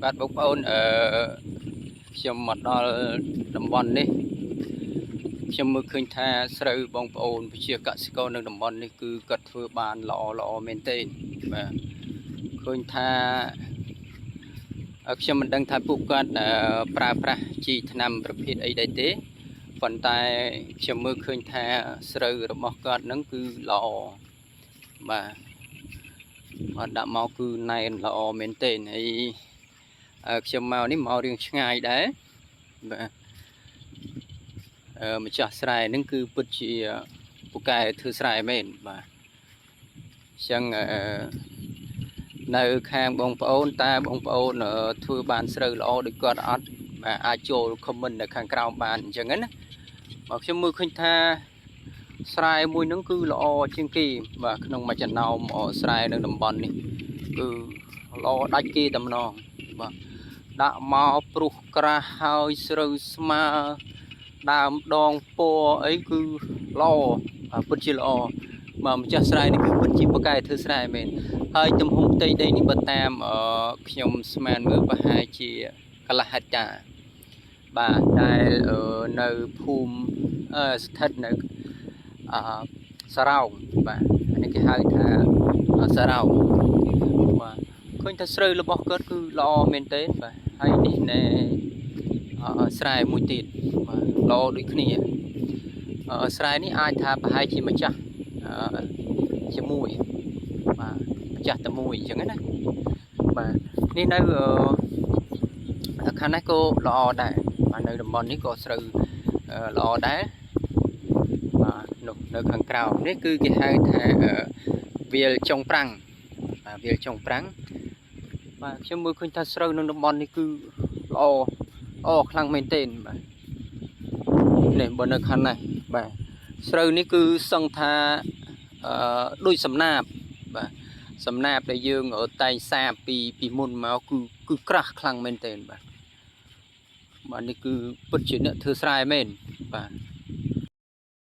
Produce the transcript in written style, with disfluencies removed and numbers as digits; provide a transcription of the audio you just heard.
បាទបងប្អូនខ្ញុំមកដល់តំបន់នេះខ្ញុំមើលឃើញថាស្រូវបងប្អូនប្រជាកសិករនៅតំបន់នេះគឺគាត់ធ្វើបានល្អមែនទេបាទឃើញថាខ្ញុំមិនដឹងថាពួកគាត់ប្រើប្រាស់ជីថ្នាំប្រភេទអីដែរទេប៉ុន្តែខ្ញុំមើលឃើញថាស្រូវរបស់គាត់នឹងគឺល្អបាទដាក់មកគឺណែនល្អមែនទេហើយខ្ញុំមកនេះមករៀងឆ្ងាយដែរបាទម្ចាស់ស្រែហ្នឹងគឺពិតជាពូកែធ្វើស្រែមែនបាទអញ្ចឹងនៅខាងបងប្អូនតើបងប្អូនធ្វើបានស្រូវល្អដូចគាត់អត់បាទអាចចូល comment នៅខាងក្រោមបានអញ្ចឹងណាបាទខ្ញុំមើលឃើញថាស្រែមួយហ្នឹងគឺល្អជាងគេបាទក្នុងមួយចំណោមស្រែនៅតំបន់នេះគឺល្អដាច់គេតែម្ដងបាទដាក់មកព្រុសក្រាស់ហើយស្រូវស្មើដើមដងពណ៌អីគឺល្អពិតជាល្អមកម្ចាស់ស្រែនេះគឺពិតជាប្រកែធ្វើស្រែមែនហើយទំហំផ្ទៃដីនេះបើតាមខ្ញុំស្មានមើលប្រហែលជាកន្លះហិកតាបាទដែលនៅភូមិស្ថិតនៅសារ៉ោងបាទនេះគេហៅថាសារ៉ោងបាទឃើញថាស្រូវរបស់គាត់គឺល្អមែនទេបាទហើយនេះណែស្រែមួយទៀតបាទល្អដូចគ្នាស្រែនេះអាចថាប្រហែលជាម្ចាស់ជាមួយបាទម្ចាស់តែមួយអញ្ចឹងណាបាទនេះនៅខាងនេះក៏ល្អដែរបាទនៅតំបន់នេះក៏ស្រូវល្អដែរបាទនៅខាងក្រៅនេះគឺគេហៅថាវាលចុងប្រាំងបាទវាលចុងប្រាំងបាទខ្ញុំមើលឃើញថាស្រូវនៅតំបន់នេះគឺល្អខ្លាំងមែនទែនបាទនេះបើនៅខាងនេះបាទស្រូវនេះគឺសឹងថាដូចសំណាបបាទសំណាបដែលយើងតែងសាបពីមុនមកគឺក្រាស់ខ្លាំងមែនទែនបាទនេះគឺពិតជាអ្នកធ្វើស្រែមែនបាទ